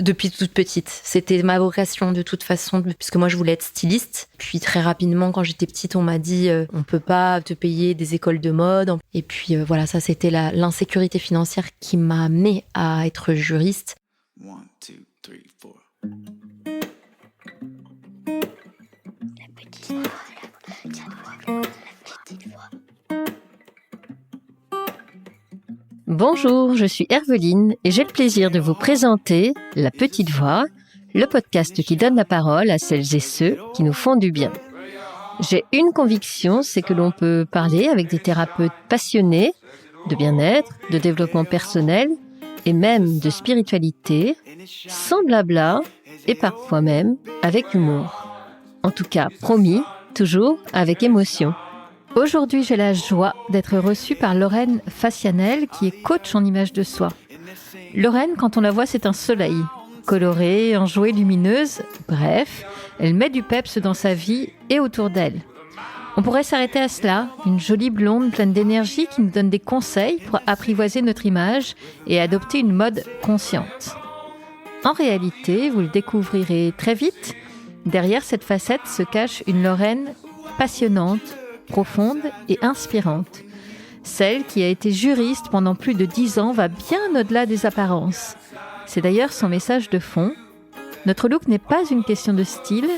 Depuis toute petite. C'était ma vocation de toute façon, puisque moi je voulais être styliste. Puis très rapidement, quand j'étais petite, on m'a dit on peut pas te payer des écoles de mode. Et puis voilà, ça c'était l'insécurité financière qui m'a amenée à être juriste. 1, 2, 3, 4. La petite voix, la petite voix. Bonjour, je suis Herveline et j'ai le plaisir de vous présenter La Petite Voix, le podcast qui donne la parole à celles et ceux qui nous font du bien. J'ai une conviction, c'est que l'on peut parler avec des thérapeutes passionnés de bien-être, de développement personnel et même de spiritualité, sans blabla et parfois même avec humour. En tout cas, promis, toujours avec émotion. Aujourd'hui, j'ai la joie d'être reçue par Lorraine Fassianel, qui est coach en image de soi. Lorraine, quand on la voit, c'est un soleil, colorée, enjouée, lumineuse. Bref, elle met du peps dans sa vie et autour d'elle. On pourrait s'arrêter à cela, une jolie blonde pleine d'énergie qui nous donne des conseils pour apprivoiser notre image et adopter une mode consciente. En réalité, vous le découvrirez très vite, derrière cette facette se cache une Lorraine passionnante, profonde et inspirante. Celle qui a été juriste pendant plus de 10 ans va bien au-delà des apparences. C'est d'ailleurs son message de fond. Notre look n'est pas une question de style,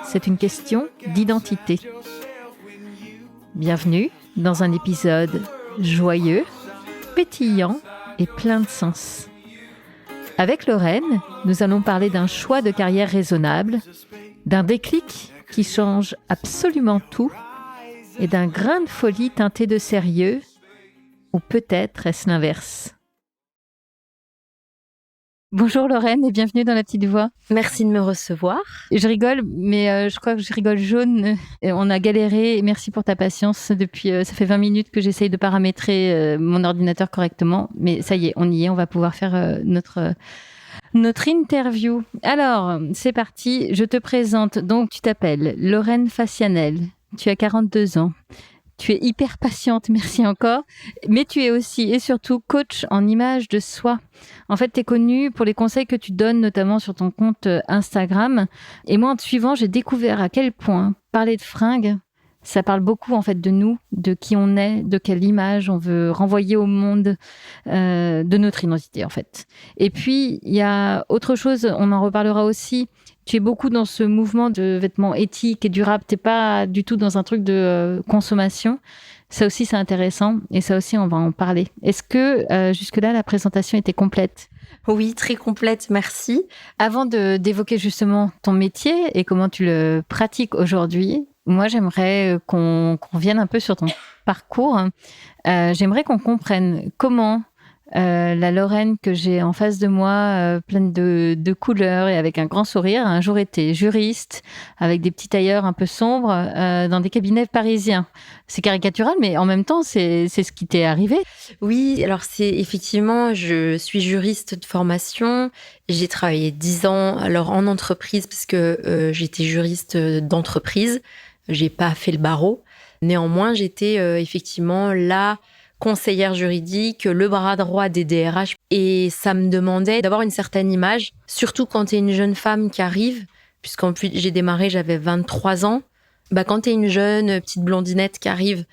c'est une question d'identité. Bienvenue dans un épisode joyeux, pétillant et plein de sens. Avec Lorraine, nous allons parler d'un choix de carrière raisonnable, d'un déclic qui change absolument tout, et d'un grain de folie teinté de sérieux, ou peut-être est-ce l'inverse. Bonjour Lorraine et bienvenue dans La Petite Voix. Merci de me recevoir. Je rigole, mais je crois que je rigole jaune. On a galéré, merci pour ta patience. Depuis, ça fait 20 minutes que j'essaye de paramétrer mon ordinateur correctement, mais ça y est, on y est, on va pouvoir faire notre interview. Alors, c'est parti, je te présente. Donc, tu t'appelles Lorraine Fassianel. Tu as 42 ans. Tu es hyper patiente, merci encore. Mais tu es aussi et surtout coach en image de soi. En fait, tu es connue pour les conseils que tu donnes, notamment sur ton compte Instagram. Et moi, en te suivant, j'ai découvert à quel point parler de fringues, ça parle beaucoup en fait de nous, de qui on est, de quelle image on veut renvoyer au monde, de notre identité en fait. Et puis, il y a autre chose, on en reparlera aussi. Tu es beaucoup dans ce mouvement de vêtements éthiques et durables. T'es pas du tout dans un truc de consommation. Ça aussi, c'est intéressant. Et ça aussi, on va en parler. Est-ce que jusque-là, la présentation était complète ? Oui, très complète, merci. Avant d'évoquer justement ton métier et comment tu le pratiques aujourd'hui, moi, j'aimerais qu'on revienne un peu sur ton parcours. J'aimerais qu'on comprenne comment la Lorraine que j'ai en face de moi, pleine de couleurs et avec un grand sourire, a un jour été juriste, avec des petits tailleurs un peu sombres, dans des cabinets parisiens. C'est caricatural, mais en même temps, c'est ce qui t'est arrivé. Oui, alors c'est effectivement, je suis juriste de formation. J'ai travaillé 10 ans alors en entreprise, parce que j'étais juriste d'entreprise. J'ai pas fait le barreau. Néanmoins, j'étais effectivement là, conseillère juridique, le bras droit des DRH. Et ça me demandait d'avoir une certaine image, surtout quand tu es une jeune femme qui arrive, puisqu'en plus j'ai démarré, j'avais 23 ans. Quand tu es une jeune petite blondinette qui arrive,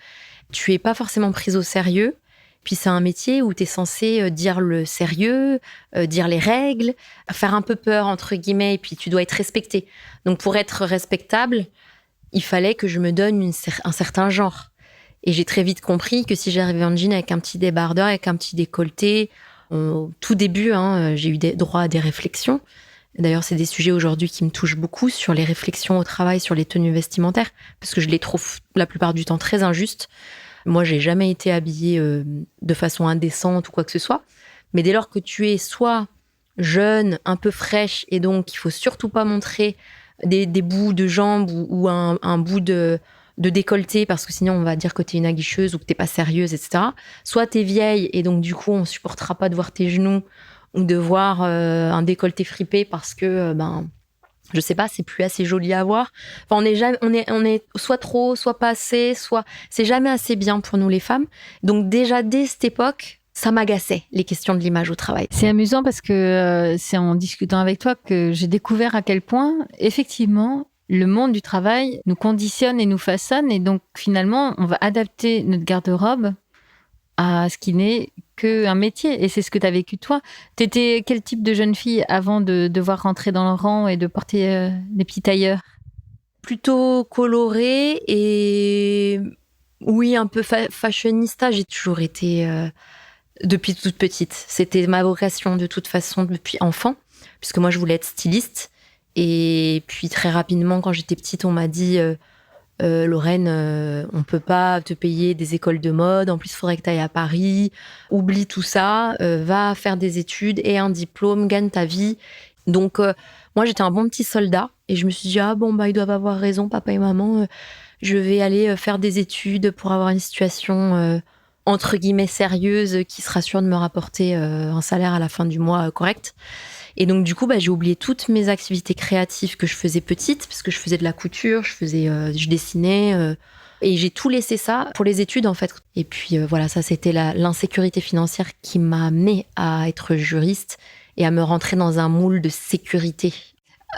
tu es pas forcément prise au sérieux. Puis c'est un métier où tu es censée dire le sérieux, dire les règles, faire un peu peur, entre guillemets, et puis tu dois être respectée. Donc pour être respectable, il fallait que je me donne un certain genre. Et j'ai très vite compris que si j'arrivais en jean avec un petit débardeur, avec un petit décolleté, au tout début, j'ai eu droit à des réflexions. D'ailleurs, c'est des sujets aujourd'hui qui me touchent beaucoup, sur les réflexions au travail, sur les tenues vestimentaires, parce que je les trouve la plupart du temps très injustes. Moi, j'ai jamais été habillée de façon indécente ou quoi que ce soit. Mais dès lors que tu es soit jeune, un peu fraîche, et donc il faut surtout pas montrer des bouts de jambes ou un bout de décolleté, parce que sinon on va dire que t'es une aguicheuse ou que t'es pas sérieuse, etc. Soit t'es vieille et donc du coup on supportera pas de voir tes genoux ou de voir un décolleté fripé parce que je sais pas, c'est plus assez joli à voir. Enfin, on est soit trop, soit pas assez, soit c'est jamais assez bien pour nous les femmes. Donc déjà dès cette époque, Ça m'agaçait, les questions de l'image au travail. C'est amusant parce que c'est en discutant avec toi que j'ai découvert à quel point, effectivement, le monde du travail nous conditionne et nous façonne. Et donc, finalement, on va adapter notre garde-robe à ce qui n'est qu'un métier. Et c'est ce que tu as vécu toi. Tu étais quel type de jeune fille avant de devoir rentrer dans le rang et de porter des petits tailleurs? Plutôt colorée et oui, un peu fashionista. J'ai toujours été depuis toute petite. C'était ma vocation de toute façon depuis enfant, puisque moi je voulais être styliste. Et puis très rapidement, quand j'étais petite, on m'a dit Lorraine, on peut pas te payer des écoles de mode. En plus, il faudrait que tu ailles à Paris. Oublie tout ça. Va faire des études et un diplôme, gagne ta vie. Donc, moi, j'étais un bon petit soldat. Et je me suis dit, ils doivent avoir raison, papa et maman. Je vais aller faire des études pour avoir une situation entre guillemets sérieuse qui sera sûre de me rapporter un salaire à la fin du mois correct. Et donc, du coup, j'ai oublié toutes mes activités créatives que je faisais petite, parce que je faisais de la couture, je dessinais, et j'ai tout laissé ça pour les études, en fait. Et puis, voilà, ça, c'était l'insécurité financière qui m'a amenée à être juriste et à me rentrer dans un moule de sécurité.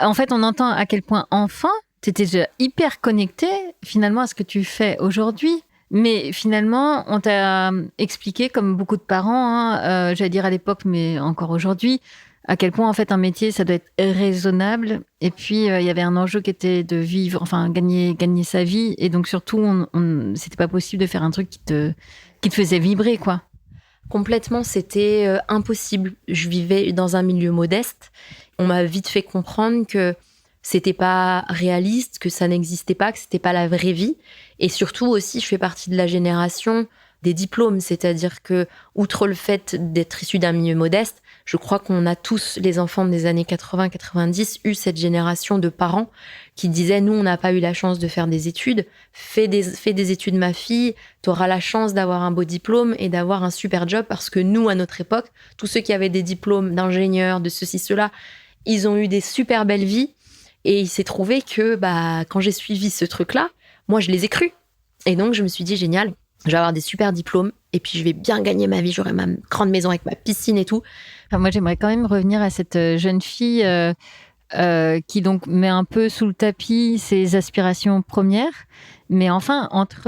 En fait, on entend à quel point, enfant, tu étais déjà hyper connectée, finalement, à ce que tu fais aujourd'hui. Mais finalement, on t'a expliqué, comme beaucoup de parents, j'allais dire à l'époque, mais encore aujourd'hui, à quel point, en fait, un métier, ça doit être raisonnable. Et puis, il y avait un enjeu qui était de vivre, enfin, gagner sa vie. Et donc, surtout, c'était pas possible de faire un truc qui te faisait vibrer, quoi. Complètement, c'était impossible. Je vivais dans un milieu modeste. On m'a vite fait comprendre que c'était pas réaliste, que ça n'existait pas, que c'était pas la vraie vie. Et surtout aussi, je fais partie de la génération des diplômes. C'est-à-dire que, outre le fait d'être issu d'un milieu modeste, je crois qu'on a tous, les enfants des années 80-90, eu cette génération de parents qui disaient, nous, on n'a pas eu la chance de faire des études. Fais des études, ma fille. T'auras la chance d'avoir un beau diplôme et d'avoir un super job, parce que nous, à notre époque, tous ceux qui avaient des diplômes d'ingénieurs, de ceci, cela, ils ont eu des super belles vies. Et il s'est trouvé que quand j'ai suivi ce truc-là, moi, je les ai crus. Et donc, je me suis dit, génial, je vais avoir des super diplômes et puis je vais bien gagner ma vie. J'aurai ma grande maison avec ma piscine et tout. Enfin, moi, j'aimerais quand même revenir à cette jeune fille qui donc met un peu sous le tapis ses aspirations premières. Mais enfin, entre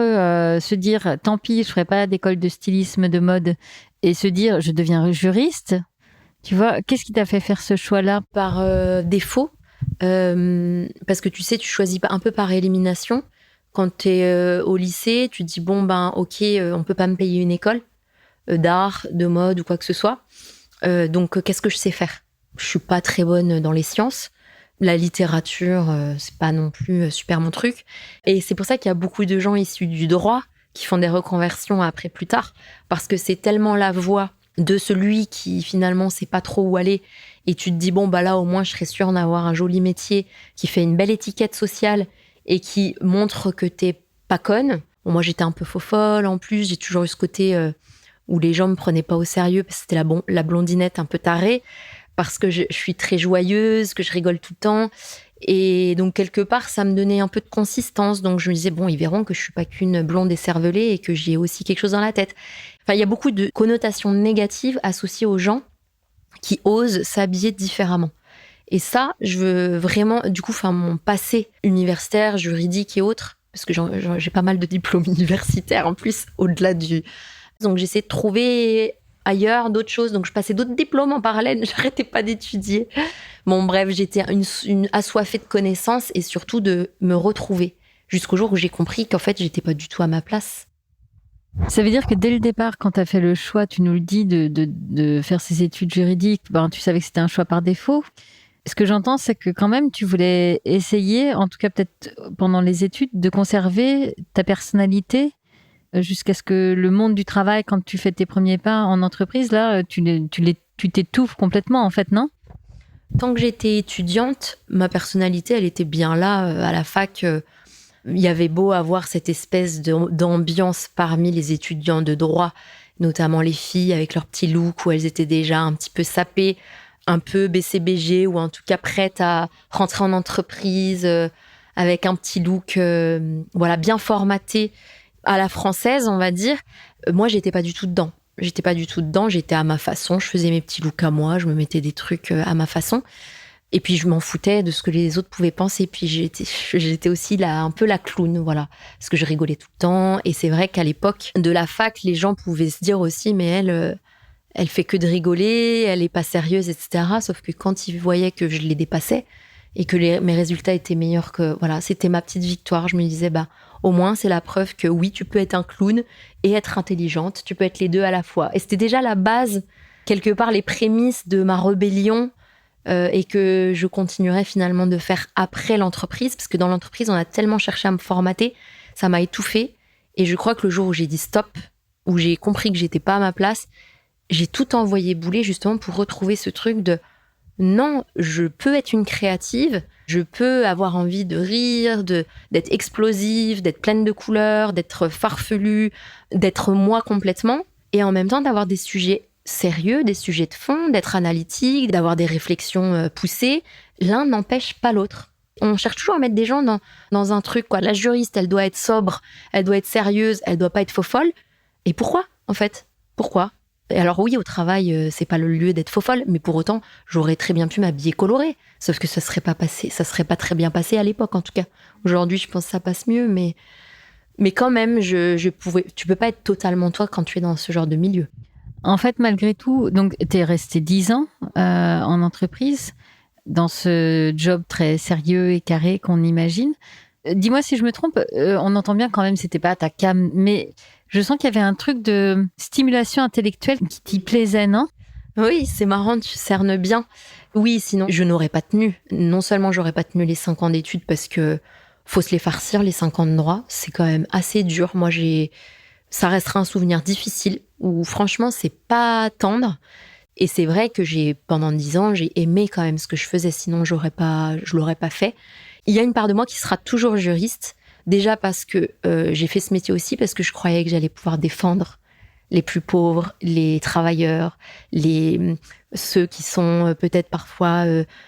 se dire, tant pis, je ferai pas d'école de stylisme de mode, et se dire, je deviens juriste, tu vois, qu'est-ce qui t'a fait faire ce choix-là? Par défaut. Parce que tu sais, tu choisis un peu par élimination. Quand tu es au lycée, tu te dis ok, on peut pas me payer une école d'art, de mode ou quoi que ce soit. Donc qu'est-ce que je sais faire? Je suis pas très bonne dans les sciences. La littérature, c'est pas non plus super mon truc. Et c'est pour ça qu'il y a beaucoup de gens issus du droit qui font des reconversions après plus tard, parce que c'est tellement la voie de celui qui finalement sait pas trop où aller. Et tu te dis, là, au moins, je serais sûre d'avoir un joli métier qui fait une belle étiquette sociale et qui montre que t'es pas conne. Bon, moi, j'étais un peu faux-folle. En plus, j'ai toujours eu ce côté où les gens me prenaient pas au sérieux parce que c'était la blondinette un peu tarée, parce que je suis très joyeuse, que je rigole tout le temps. Et donc, quelque part, ça me donnait un peu de consistance. Donc, je me disais, ils verront que je suis pas qu'une blonde écervelée et que j'ai aussi quelque chose dans la tête. Enfin, il y a beaucoup de connotations négatives associées aux gens qui osent s'habiller différemment. Et ça, je veux vraiment, du coup, mon passé universitaire, juridique et autres, parce que j'ai pas mal de diplômes universitaires en plus, au-delà du... Donc, j'essaie de trouver ailleurs d'autres choses. Donc, je passais d'autres diplômes en parallèle, j'arrêtais pas d'étudier. Bon, bref, j'étais une assoiffée de connaissances et surtout de me retrouver. Jusqu'au jour où j'ai compris qu'en fait, j'étais pas du tout à ma place. Ça veut dire que dès le départ, quand tu as fait le choix, tu nous le dis, de faire ces études juridiques, tu savais que c'était un choix par défaut. Ce que j'entends, c'est que quand même, tu voulais essayer, en tout cas peut-être pendant les études, de conserver ta personnalité jusqu'à ce que le monde du travail, quand tu fais tes premiers pas en entreprise, là, tu t'étouffes complètement, en fait, non? Tant que j'étais étudiante, ma personnalité, elle était bien là. À la fac, il y avait beau avoir cette espèce d'ambiance parmi les étudiants de droit, notamment les filles avec leur petit look où elles étaient déjà un petit peu sapées, un peu BCBG ou en tout cas prêtes à rentrer en entreprise avec un petit look bien formaté à la française, on va dire. Moi, j'étais pas du tout dedans. J'étais pas du tout dedans, j'étais à ma façon, je faisais mes petits looks à moi, je me mettais des trucs à ma façon. Et puis je m'en foutais de ce que les autres pouvaient penser. Puis j'étais aussi un peu la clown, voilà. Parce que je rigolais tout le temps. Et c'est vrai qu'à l'époque de la fac, les gens pouvaient se dire aussi, mais elle fait que de rigoler, elle est pas sérieuse, etc. Sauf que quand ils voyaient que je les dépassais et que mes résultats étaient meilleurs que, voilà, c'était ma petite victoire. Je me disais, au moins c'est la preuve que oui, tu peux être un clown et être intelligente. Tu peux être les deux à la fois. Et c'était déjà la base, quelque part, les prémices de ma rébellion. Et que je continuerai finalement de faire après l'entreprise, parce que dans l'entreprise, on a tellement cherché à me formater, ça m'a étouffée. Et je crois que le jour où j'ai dit stop, où j'ai compris que j'étais pas à ma place, j'ai tout envoyé bouler justement pour retrouver ce truc de non, je peux être une créative, je peux avoir envie de rire, d'être explosive, d'être pleine de couleurs, d'être farfelue, d'être moi complètement, et en même temps d'avoir des sujets sérieux, des sujets de fond, d'être analytique, d'avoir des réflexions poussées. L'un n'empêche pas l'autre. On cherche toujours à mettre des gens dans un truc, quoi. La juriste, elle doit être sobre, elle doit être sérieuse, elle doit pas être faux-folle. Et pourquoi, en fait ? Pourquoi ? Et alors oui, au travail, c'est pas le lieu d'être faux-folle, mais pour autant, j'aurais très bien pu m'habiller colorée. Sauf que ça serait pas très bien passé à l'époque, en tout cas. Aujourd'hui, je pense que ça passe mieux, mais quand même, tu peux pas être totalement toi quand tu es dans ce genre de milieu. En fait, malgré tout, donc tu es resté 10 ans en entreprise, dans ce job très sérieux et carré qu'on imagine. Dis-moi si je me trompe, on entend bien quand même, c'était pas ta came, mais je sens qu'il y avait un truc de stimulation intellectuelle qui t'y plaisait, non ? Oui, c'est marrant, tu cernes bien. Oui, sinon je n'aurais pas tenu. Non seulement j'aurais pas tenu les 5 ans d'études parce que faut se les farcir, les 5 ans de droit, c'est quand même assez dur. Moi, ça restera un souvenir difficile où franchement, c'est pas tendre. Et c'est vrai que pendant 10 ans, j'ai aimé quand même ce que je faisais, sinon je l'aurais pas fait. Il y a une part de moi qui sera toujours juriste, déjà parce que j'ai fait ce métier aussi, parce que je croyais que j'allais pouvoir défendre les plus pauvres, les travailleurs, ceux qui sont peut-être parfois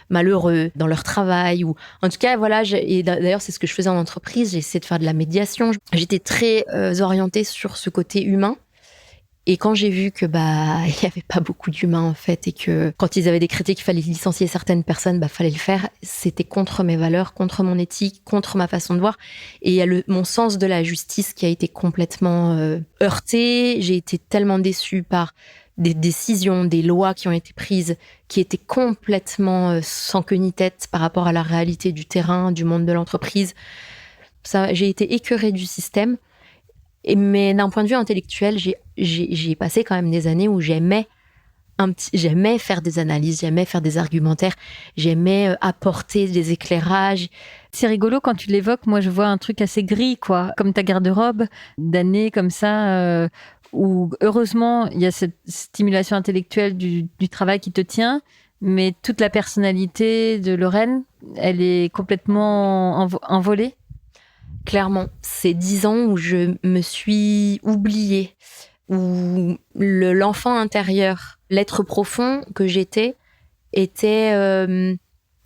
malheureux dans leur travail. Ou en tout cas, voilà. Et d'ailleurs, c'est ce que je faisais en entreprise. J'ai essayé de faire de la médiation. J'étais très orientée sur ce côté humain. Et quand j'ai vu que il y avait pas beaucoup d'humains en fait, et que quand ils avaient décrété qu'il fallait licencier certaines personnes, fallait le faire. C'était contre mes valeurs, contre mon éthique, contre ma façon de voir. Et il y a mon sens de la justice qui a été complètement heurté. J'ai été tellement déçue par des décisions, des lois qui ont été prises, qui étaient complètement sans queue ni tête par rapport à la réalité du terrain, du monde de l'entreprise. J'ai été écœurée du système. Mais d'un point de vue intellectuel, j'ai passé quand même des années où j'aimais faire des analyses, j'aimais faire des argumentaires, j'aimais apporter des éclairages. C'est rigolo quand tu l'évoques, moi je vois un truc assez gris, quoi, comme ta garde-robe d'années comme ça, où heureusement il y a cette stimulation intellectuelle du travail qui te tient, mais toute la personnalité de Lorraine, elle est complètement envolée. Clairement, c'est 10 ans où je me suis oubliée, où l'enfant intérieur, l'être profond que j'étais, était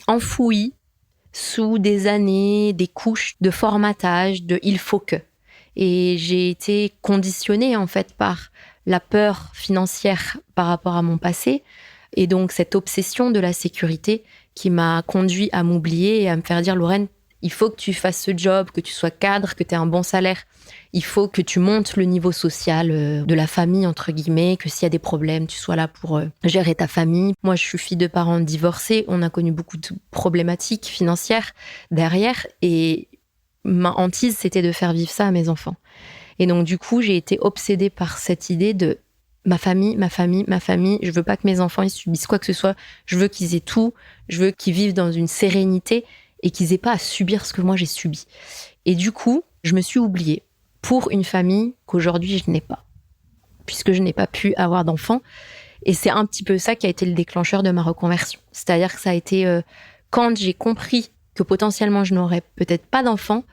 enfoui sous des années, des couches de formatage, de « il faut que ». Et j'ai été conditionnée en fait par la peur financière par rapport à mon passé, et donc cette obsession de la sécurité qui m'a conduit à m'oublier et à me faire dire « Lorraine, il faut que tu fasses ce job, que tu sois cadre, que tu aies un bon salaire. Il faut que tu montes le niveau social de la famille, entre guillemets, que s'il y a des problèmes, tu sois là pour gérer ta famille. » Moi, je suis fille de parents divorcés. On a connu beaucoup de problématiques financières derrière. Et ma hantise, c'était de faire vivre ça à mes enfants. Et donc, du coup, j'ai été obsédée par cette idée de ma famille. Je veux pas que mes enfants ils subissent quoi que ce soit. Je veux qu'ils aient tout. Je veux qu'ils vivent dans une sérénité et qu'ils aient pas à subir ce que moi j'ai subi. Et du coup, je me suis oubliée pour une famille qu'aujourd'hui je n'ai pas, puisque je n'ai pas pu avoir d'enfants. Et c'est un petit peu ça qui a été le déclencheur de ma reconversion. C'est-à-dire que ça a été quand j'ai compris que potentiellement je n'aurais peut-être pas d'enfants,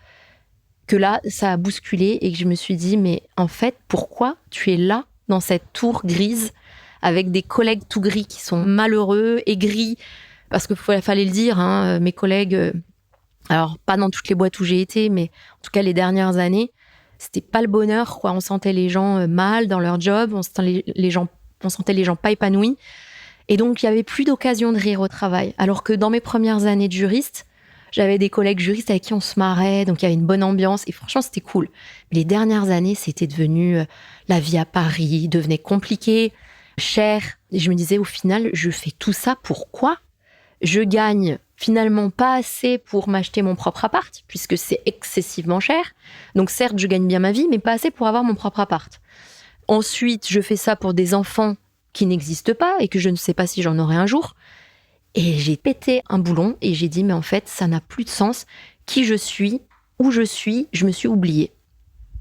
que là, ça a bousculé et que je me suis dit, mais en fait, pourquoi tu es là, dans cette tour grise, avec des collègues tout gris qui sont malheureux, aigris, parce qu'il fallait le dire, mes collègues, alors pas dans toutes les boîtes où j'ai été, mais en tout cas les dernières années, C'était pas le bonheur, quoi. On sentait les gens mal dans leur job, on sentait les gens pas épanouis. Et donc, il y avait plus d'occasion de rire au travail. Alors que dans mes premières années de juriste, j'avais des collègues juristes avec qui on se marrait, donc il y avait une bonne ambiance. Et franchement, c'était cool. Mais les dernières années, c'était devenu... la vie à Paris devenait compliquée, chère. Et je me disais, au final, je fais tout ça pourquoi ? Je gagne finalement pas assez pour m'acheter mon propre appart, puisque c'est excessivement cher. Donc certes, je gagne bien ma vie, mais pas assez pour avoir mon propre appart. Ensuite, je fais ça pour des enfants qui n'existent pas et que je ne sais pas si j'en aurai un jour. Et j'ai pété un boulon et j'ai dit, mais en fait, ça n'a plus de sens. Qui je suis, où je me suis oubliée.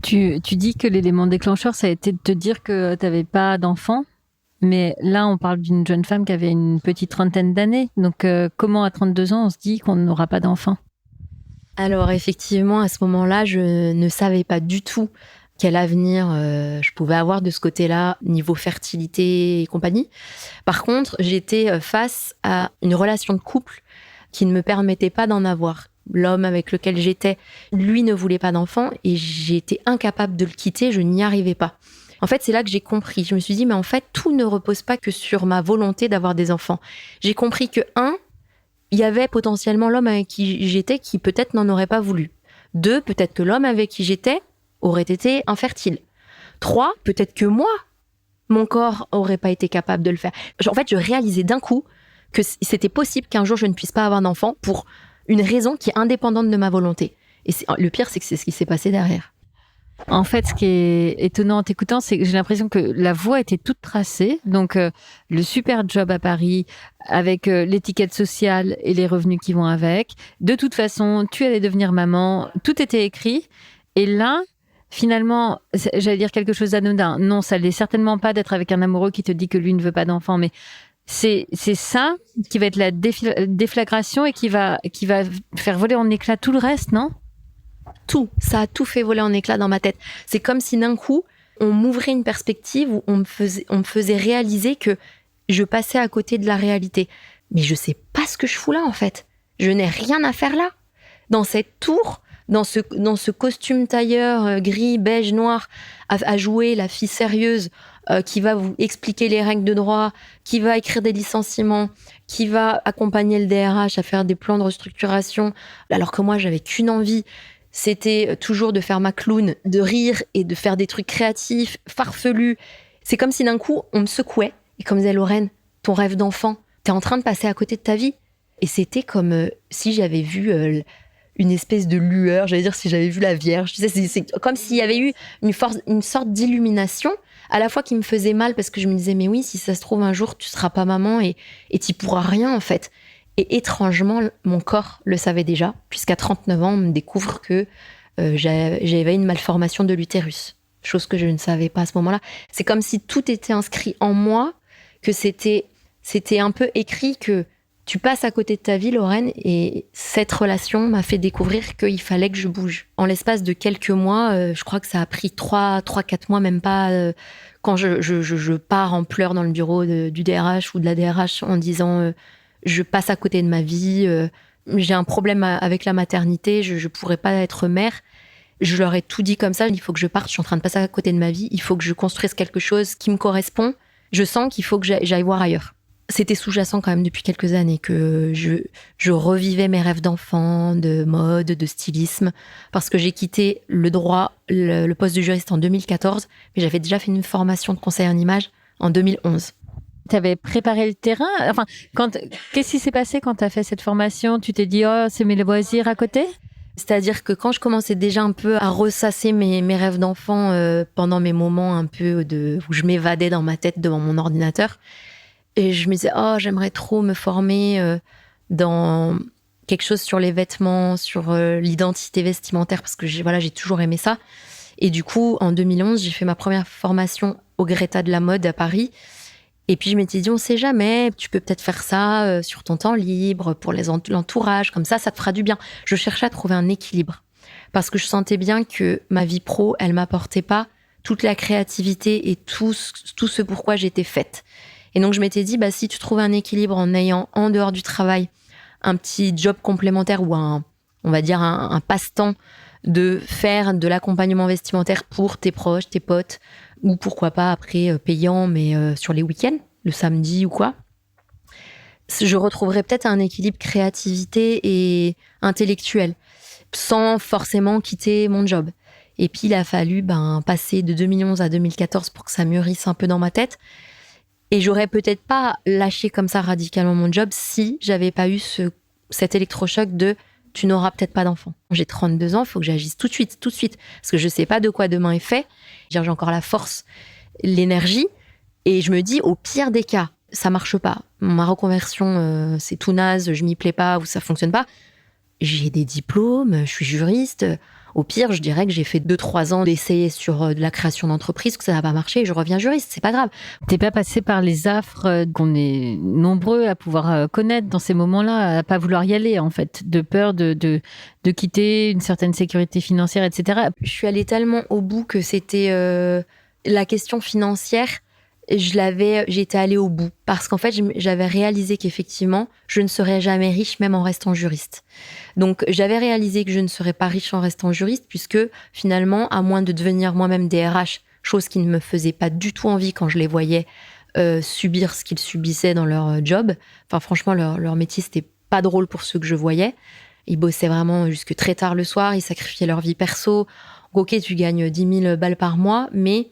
Tu dis que l'élément déclencheur, ça a été de te dire que tu n'avais pas d'enfant. Mais là, on parle d'une jeune femme qui avait une petite trentaine d'années. Donc, comment à 32 ans, on se dit qu'on n'aura pas d'enfant ? Alors, effectivement, à ce moment-là, je ne savais pas du tout quel avenir je pouvais avoir de ce côté-là, niveau fertilité et compagnie. Par contre, j'étais face à une relation de couple qui ne me permettait pas d'en avoir. L'homme avec lequel j'étais, lui ne voulait pas d'enfant et j'étais incapable de le quitter, je n'y arrivais pas. En fait, c'est là que j'ai compris. Je me suis dit, mais en fait, tout ne repose pas que sur ma volonté d'avoir des enfants. J'ai compris que, il y avait potentiellement l'homme avec qui j'étais qui peut-être n'en aurait pas voulu. 2, peut-être que l'homme avec qui j'étais aurait été infertile. 3, peut-être que moi, mon corps aurait pas été capable de le faire. En fait, je réalisais d'un coup que c'était possible qu'un jour je ne puisse pas avoir d'enfant pour une raison qui est indépendante de ma volonté. Et le pire, c'est que c'est ce qui s'est passé derrière. En fait, ce qui est étonnant en t'écoutant, c'est que j'ai l'impression que la voie était toute tracée. Donc, le super job à Paris, avec l'étiquette sociale et les revenus qui vont avec. De toute façon, tu allais devenir maman. Tout était écrit. Et là, finalement, j'allais dire quelque chose d'anodin. Non, ça l'est certainement pas d'être avec un amoureux qui te dit que lui ne veut pas d'enfant. Mais c'est ça qui va être la déflagration et qui va faire voler en éclats tout le reste, non ? Tout, ça a tout fait voler en éclats dans ma tête. C'est comme si d'un coup, on m'ouvrait une perspective où on me faisait réaliser que je passais à côté de la réalité. Mais je sais pas ce que je fous là, en fait. Je n'ai rien à faire là. Dans cette tour, dans ce costume tailleur gris, beige, noir, à jouer la fille sérieuse qui va vous expliquer les règles de droit, qui va écrire des licenciements, qui va accompagner le DRH à faire des plans de restructuration, alors que moi, j'avais qu'une envie, c'était toujours de faire ma clown, de rire et de faire des trucs créatifs, farfelus. C'est comme si d'un coup, on me secouait. Et comme disait Lorraine, ton rêve d'enfant, t'es en train de passer à côté de ta vie. Et c'était comme si j'avais vu une espèce de lueur, j'allais dire si j'avais vu la Vierge. Tu sais, c'est comme s'il y avait eu une sorte d'illumination, à la fois qui me faisait mal parce que je me disais, mais oui, si ça se trouve un jour, tu seras pas maman et t'y pourras rien en fait. Et étrangement, mon corps le savait déjà, puisqu'à 39 ans, on me découvre que j'avais une malformation de l'utérus, chose que je ne savais pas à ce moment-là. C'est comme si tout était inscrit en moi, que c'était un peu écrit que tu passes à côté de ta vie, Lorraine, et cette relation m'a fait découvrir qu'il fallait que je bouge. En l'espace de quelques mois, je crois que ça a pris 3-4 mois, même pas, quand je pars en pleurs dans le bureau du DRH ou de la DRH en disant je passe à côté de ma vie, j'ai un problème avec la maternité, je pourrais pas être mère. Je leur ai tout dit comme ça, il faut que je parte, je suis en train de passer à côté de ma vie, il faut que je construise quelque chose qui me correspond. Je sens qu'il faut que j'aille voir ailleurs. C'était sous-jacent quand même depuis quelques années que je revivais mes rêves d'enfant, de mode, de stylisme, parce que j'ai quitté le droit, le poste de juriste en 2014, mais j'avais déjà fait une formation de conseil en image en 2011. Tu avais préparé le terrain. Enfin, qu'est-ce qui s'est passé quand tu as fait cette formation ? Tu t'es dit, oh, c'est mes loisirs à côté ? C'est-à-dire que quand je commençais déjà un peu à ressasser mes rêves d'enfant pendant mes moments un peu où je m'évadais dans ma tête devant mon ordinateur, et je me disais, oh, j'aimerais trop me former dans quelque chose sur les vêtements, sur l'identité vestimentaire, parce que j'ai toujours aimé ça. Et du coup, en 2011, j'ai fait ma première formation au Greta de la mode à Paris. Et puis, je m'étais dit, on sait jamais, tu peux peut-être faire ça sur ton temps libre, pour l'entourage, comme ça te fera du bien. Je cherchais à trouver un équilibre. Parce que je sentais bien que ma vie pro, elle m'apportait pas toute la créativité et tout ce pourquoi j'étais faite. Et donc, je m'étais dit, si tu trouves un équilibre en ayant, en dehors du travail, un petit job complémentaire ou un passe-temps de faire de l'accompagnement vestimentaire pour tes proches, tes potes, ou pourquoi pas après payant, mais sur les week-ends, le samedi ou quoi. Je retrouverais peut-être un équilibre créativité et intellectuel, sans forcément quitter mon job. Et puis, il a fallu passer de 2011 à 2014 pour que ça mûrisse un peu dans ma tête. Et j'aurais peut-être pas lâché comme ça radicalement mon job si j'avais pas eu cet électrochoc de « tu n'auras peut-être pas d'enfant ». J'ai 32 ans, il faut que j'agisse tout de suite. Parce que je sais pas de quoi demain est fait. J'ai encore la force, l'énergie. Et je me dis, au pire des cas, ça marche pas. Ma reconversion, c'est tout naze, je m'y plais pas ou ça fonctionne pas. J'ai des diplômes, je suis juriste. Au pire, je dirais que j'ai fait 2-3 ans d'essayer sur de la création d'entreprise, que ça n'a pas marché, et je reviens juriste, c'est pas grave. T'es pas passé par les affres qu'on est nombreux à pouvoir connaître dans ces moments-là, à pas vouloir y aller, en fait, de peur de quitter une certaine sécurité financière, etc. Je suis allée tellement au bout que c'était la question financière. J'étais allée au bout parce qu'en fait, j'avais réalisé qu'effectivement, je ne serais jamais riche même en restant juriste. Donc, j'avais réalisé que je ne serais pas riche en restant juriste puisque finalement, à moins de devenir moi-même DRH, chose qui ne me faisait pas du tout envie quand je les voyais subir ce qu'ils subissaient dans leur job. Enfin, franchement, leur métier, c'était pas drôle pour ceux que je voyais. Ils bossaient vraiment jusque très tard le soir, ils sacrifiaient leur vie perso. Ok, tu gagnes 10 000 balles par mois, mais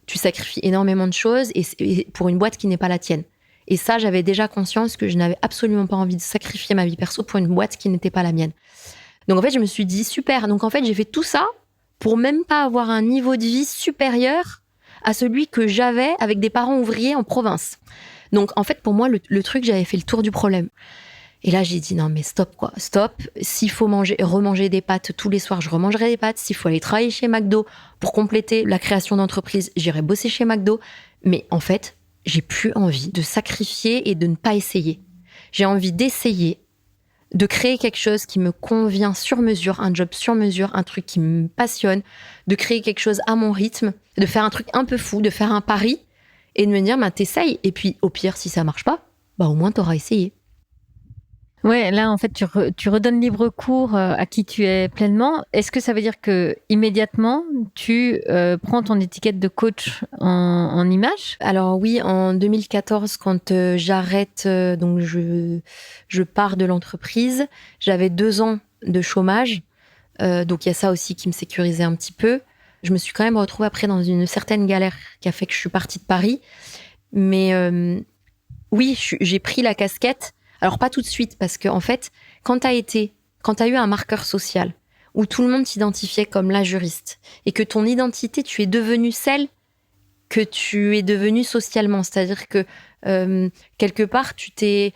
tu sacrifies énormément de choses et pour une boîte qui n'est pas la tienne. Et ça, j'avais déjà conscience que je n'avais absolument pas envie de sacrifier ma vie perso pour une boîte qui n'était pas la mienne. Donc en fait, je me suis dit, super. Donc en fait, j'ai fait tout ça pour même pas avoir un niveau de vie supérieur à celui que j'avais avec des parents ouvriers en province. Donc en fait, pour moi, le truc, j'avais fait le tour du problème. Et là, j'ai dit non, mais stop, quoi. Stop. S'il faut remanger des pâtes tous les soirs, je remangerai des pâtes. S'il faut aller travailler chez McDo pour compléter la création d'entreprise, j'irai bosser chez McDo. Mais en fait, j'ai plus envie de sacrifier et de ne pas essayer. J'ai envie d'essayer, de créer quelque chose qui me convient sur mesure, un job sur mesure, un truc qui me passionne, de créer quelque chose à mon rythme, de faire un truc un peu fou, de faire un pari et de me dire, t'essayes. Et puis, au pire, si ça marche pas, au moins t'auras essayé. Ouais, là, en fait, tu redonnes libre cours à qui tu es pleinement. Est-ce que ça veut dire que immédiatement, tu prends ton étiquette de coach en image ? Alors oui, en 2014, quand j'arrête, donc je pars de l'entreprise, j'avais 2 ans de chômage. Donc il y a ça aussi qui me sécurisait un petit peu. Je me suis quand même retrouvée après dans une certaine galère qui a fait que je suis partie de Paris. Mais oui, j'ai pris la casquette. Alors, pas tout de suite, parce que en fait, quand t'as eu un marqueur social où tout le monde t'identifiait comme la juriste et que ton identité, tu es devenue celle que tu es devenue socialement. C'est-à-dire que, quelque part, tu t'es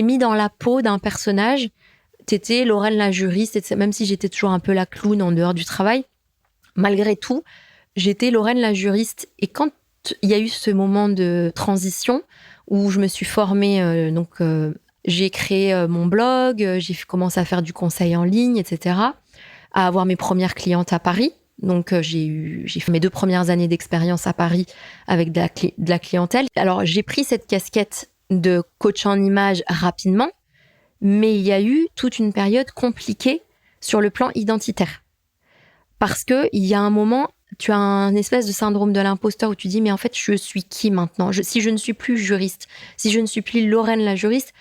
mis dans la peau d'un personnage. T'étais Lorraine la juriste, même si j'étais toujours un peu la clown en dehors du travail. Malgré tout, j'étais Lorraine la juriste. Et quand il y a eu ce moment de transition, où je me suis formée, j'ai créé mon blog, j'ai commencé à faire du conseil en ligne, etc., à avoir mes premières clientes à Paris. Donc j'ai fait mes 2 premières années d'expérience à Paris avec de la clientèle. Alors j'ai pris cette casquette de coach en image rapidement, mais il y a eu toute une période compliquée sur le plan identitaire. Parce que il y a un moment, tu as un espèce de syndrome de l'imposteur où tu dis, mais en fait, je suis qui maintenant ? Si je ne suis plus juriste, si je ne suis plus Lorraine la juriste,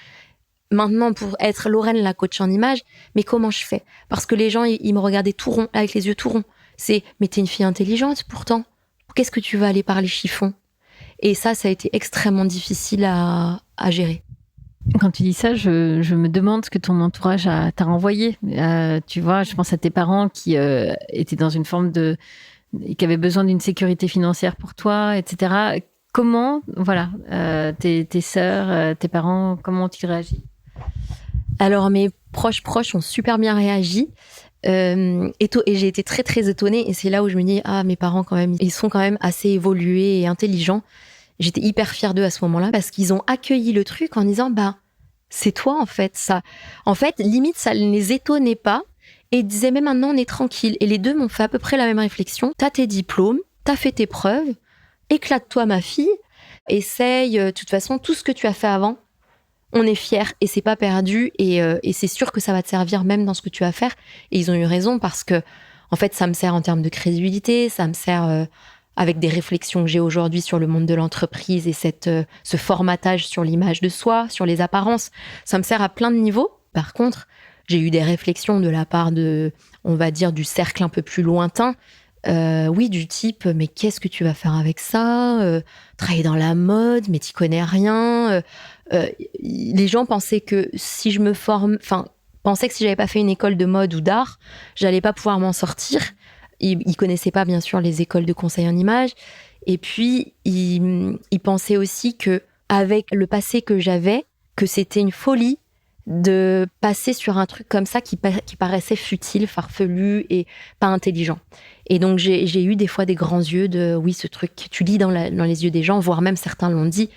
maintenant, pour être Lorraine la coach en image, mais comment je fais ? Parce que les gens, ils me regardaient tout rond, avec les yeux tout ronds. Mais t'es une fille intelligente, pourtant. Qu'est-ce que tu vas aller parler chiffon ? Et ça a été extrêmement difficile à gérer. Quand tu dis ça, je me demande ce que ton entourage t'a renvoyé. Tu vois, je pense à tes parents qui étaient dans une forme qui avaient besoin d'une sécurité financière pour toi, etc. Comment, tes sœurs, tes parents, comment ont-ils réagi ? Alors, mes proches ont super bien réagi. Et j'ai été très, très étonnée. Et c'est là où je me dis, mes parents, quand même, ils sont quand même assez évolués et intelligents. J'étais hyper fière d'eux à ce moment-là parce qu'ils ont accueilli le truc en disant, c'est toi, en fait, ça. En fait, limite, ça ne les étonnait pas. Et ils disaient, mais maintenant, on est tranquille. Et les deux m'ont fait à peu près la même réflexion. T'as tes diplômes, t'as fait tes preuves, éclate-toi, ma fille. Essaye, de toute façon, tout ce que tu as fait avant, on est fiers et c'est pas perdu et c'est sûr que ça va te servir même dans ce que tu vas faire. Et ils ont eu raison parce que, en fait, ça me sert en termes de crédibilité, ça me sert avec des réflexions que j'ai aujourd'hui sur le monde de l'entreprise et ce formatage sur l'image de soi, sur les apparences. Ça me sert à plein de niveaux. Par contre, j'ai eu des réflexions de la part on va dire, du cercle un peu plus lointain. Oui, du type, mais qu'est-ce que tu vas faire avec ça? Travailler dans la mode, mais t'y connais rien. Les gens pensaient que si je me forme, pensaient que si j'avais pas fait une école de mode ou d'art, j'allais pas pouvoir m'en sortir. Ils connaissaient pas, bien sûr, les écoles de conseil en image. Et puis, ils pensaient aussi que, avec le passé que j'avais, que c'était une folie de passer sur un truc comme ça qui paraissait futile, farfelu et pas intelligent. Et donc, j'ai eu des fois des grands yeux de, oui, ce truc, tu lis dans les yeux des gens, voire même certains l'ont dit,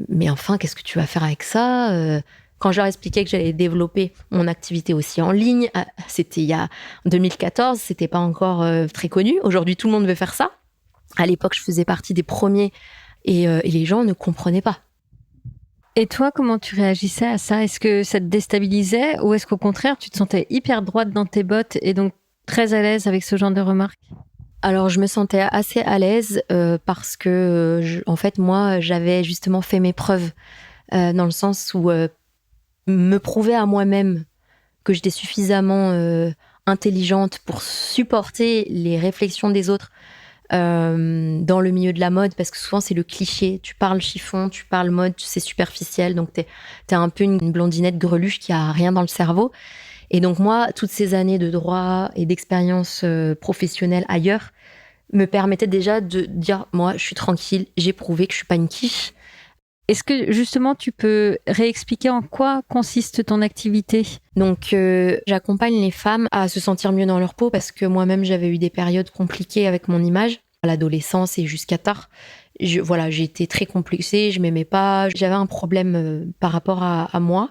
mais enfin, qu'est-ce que tu vas faire avec ça? Quand je leur expliquais que j'allais développer mon activité aussi en ligne, c'était en 2014, c'était pas encore très connu. Aujourd'hui, tout le monde veut faire ça. À l'époque, je faisais partie des premiers et les gens ne comprenaient pas. Et toi, comment tu réagissais à ça? Est-ce que ça te déstabilisait ou est-ce qu'au contraire, tu te sentais hyper droite dans tes bottes et donc très à l'aise avec ce genre de remarques? Alors, je me sentais assez à l'aise parce que, en fait, moi, j'avais justement fait mes preuves dans le sens où me prouver à moi-même que j'étais suffisamment intelligente pour supporter les réflexions des autres dans le milieu de la mode, parce que souvent c'est le cliché, tu parles chiffon, tu parles mode, c'est superficiel, donc t'es un peu une blondinette greluche qui a rien dans le cerveau. Et donc moi, toutes ces années de droit et d'expérience professionnelle ailleurs me permettaient déjà de dire, moi je suis tranquille, j'ai prouvé que je suis pas une quiche. Est-ce que justement tu peux réexpliquer en quoi consiste ton activité? Donc j'accompagne les femmes à se sentir mieux dans leur peau parce que moi-même j'avais eu des périodes compliquées avec mon image, à l'adolescence et jusqu'à tard. J'ai été très complexée, je m'aimais pas, j'avais un problème par rapport à moi.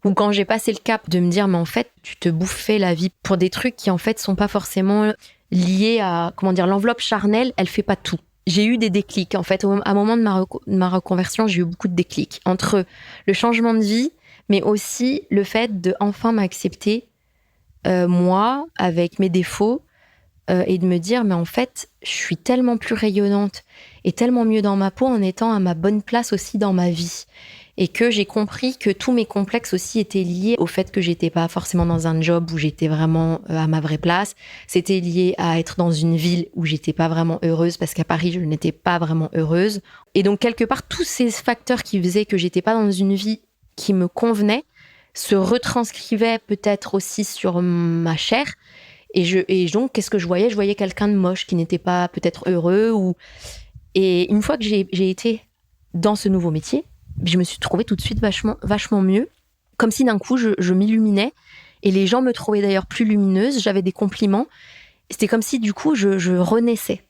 Ou quand j'ai passé le cap de me dire, mais en fait, tu te bouffais la vie pour des trucs qui en fait sont pas forcément liés à, l'enveloppe charnelle, elle fait pas tout. J'ai eu des déclics. En fait, à un moment de ma reconversion, j'ai eu beaucoup de déclics. Entre le changement de vie, mais aussi le fait de enfin m'accepter, moi, avec mes défauts, et de me dire, mais en fait, je suis tellement plus rayonnante et tellement mieux dans ma peau en étant à ma bonne place aussi dans ma vie. Et que j'ai compris que tous mes complexes aussi étaient liés au fait que j'étais pas forcément dans un job où j'étais vraiment à ma vraie place. C'était lié à être dans une ville où j'étais pas vraiment heureuse parce qu'à Paris, je n'étais pas vraiment heureuse. Et donc, quelque part, tous ces facteurs qui faisaient que j'étais pas dans une vie qui me convenait se retranscrivaient peut-être aussi sur ma chair. Et donc, qu'est-ce que je voyais? Je voyais quelqu'un de moche qui n'était pas peut-être heureux. Et une fois que j'ai été dans ce nouveau métier, je me suis trouvée tout de suite vachement mieux. Comme si d'un coup, je m'illuminais. Et les gens me trouvaient d'ailleurs plus lumineuse. J'avais des compliments. C'était comme si du coup, je renaissais.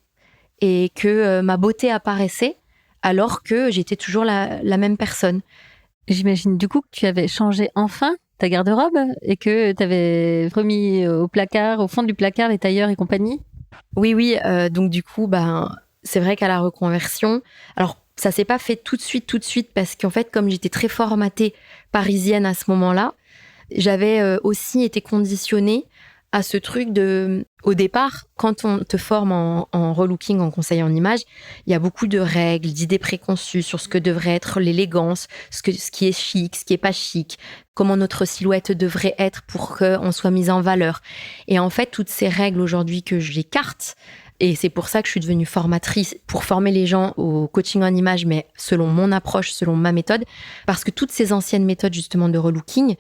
Et que ma beauté apparaissait alors que j'étais toujours la même personne. J'imagine du coup que tu avais changé enfin ta garde-robe et que tu avais remis au fond du placard, les tailleurs et compagnie. Oui. Donc du coup, c'est vrai qu'à la reconversion, alors ça s'est pas fait tout de suite, parce qu'en fait, comme j'étais très formatée parisienne à ce moment-là, j'avais aussi été conditionnée à ce truc au départ, quand on te forme en relooking, en conseil en image, il y a beaucoup de règles, d'idées préconçues sur ce que devrait être l'élégance, ce qui est chic, ce qui est pas chic, comment notre silhouette devrait être pour qu'on soit mise en valeur. Et en fait, toutes ces règles aujourd'hui que j'écarte, et c'est pour ça que je suis devenue formatrice, pour former les gens au coaching en image, mais selon mon approche, selon ma méthode, parce que toutes ces anciennes méthodes justement de relooking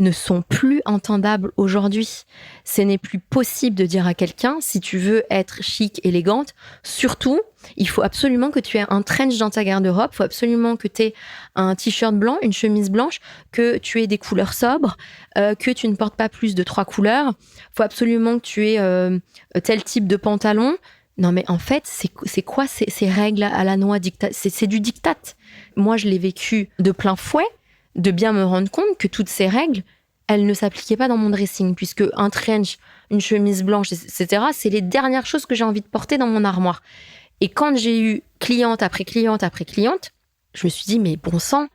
ne sont plus entendables aujourd'hui. Ce n'est plus possible de dire à quelqu'un, si tu veux être chic, élégante, surtout, il faut absolument que tu aies un trench dans ta garde-robe, il faut absolument que tu aies un t-shirt blanc, une chemise blanche, que tu aies des couleurs sobres, que tu ne portes pas plus de 3 couleurs, il faut absolument que tu aies tel type de pantalon. Non mais en fait, c'est quoi ces règles à la noix dictat? C'est du diktat. Moi, je l'ai vécu de plein fouet, de bien me rendre compte que toutes ces règles, elles ne s'appliquaient pas dans mon dressing, puisque un trench, une chemise blanche, etc., c'est les dernières choses que j'ai envie de porter dans mon armoire. Et quand j'ai eu cliente après cliente après cliente, je me suis dit, mais bon sang,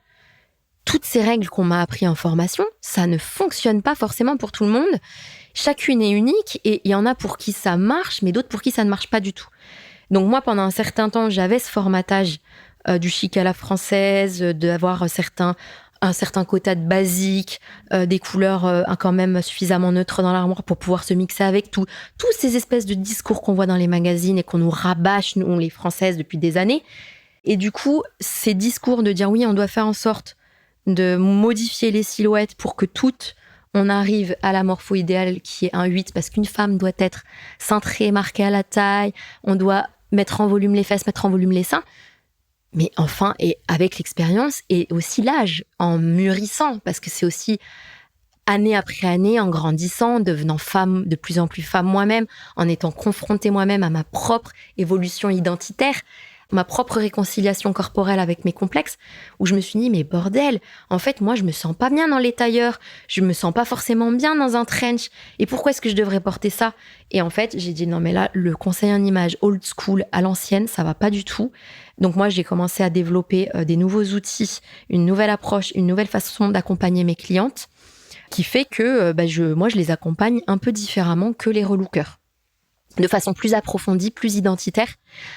toutes ces règles qu'on m'a appris en formation, ça ne fonctionne pas forcément pour tout le monde. Chacune est unique et il y en a pour qui ça marche, mais d'autres pour qui ça ne marche pas du tout. Donc moi, pendant un certain temps, j'avais ce formatage du chic à la française, d'avoir un certain quota de basique, des couleurs quand même suffisamment neutres dans l'armoire pour pouvoir se mixer avec tout. Tous ces espèces de discours qu'on voit dans les magazines et qu'on nous rabâche, nous les Françaises, depuis des années. Et du coup, ces discours de dire oui, on doit faire en sorte de modifier les silhouettes pour que toutes, on arrive à la morpho idéale qui est un 8, parce qu'une femme doit être cintrée, marquée à la taille, on doit mettre en volume les fesses, mettre en volume les seins. Mais enfin, et avec l'expérience et aussi l'âge, en mûrissant, parce que c'est aussi année après année, en grandissant, devenant femme, de plus en plus femme moi-même, en étant confrontée moi-même à ma propre évolution identitaire, ma propre réconciliation corporelle avec mes complexes, où je me suis dit, mais bordel, en fait, moi, je me sens pas bien dans les tailleurs, je me sens pas forcément bien dans un trench, et pourquoi est-ce que je devrais porter ça? Et en fait, j'ai dit, non, mais là, le conseil en image old school, à l'ancienne, ça va pas du tout. Donc moi, j'ai commencé à développer des nouveaux outils, une nouvelle approche, une nouvelle façon d'accompagner mes clientes, qui fait que moi, je les accompagne un peu différemment que les relookers, de façon plus approfondie, plus identitaire,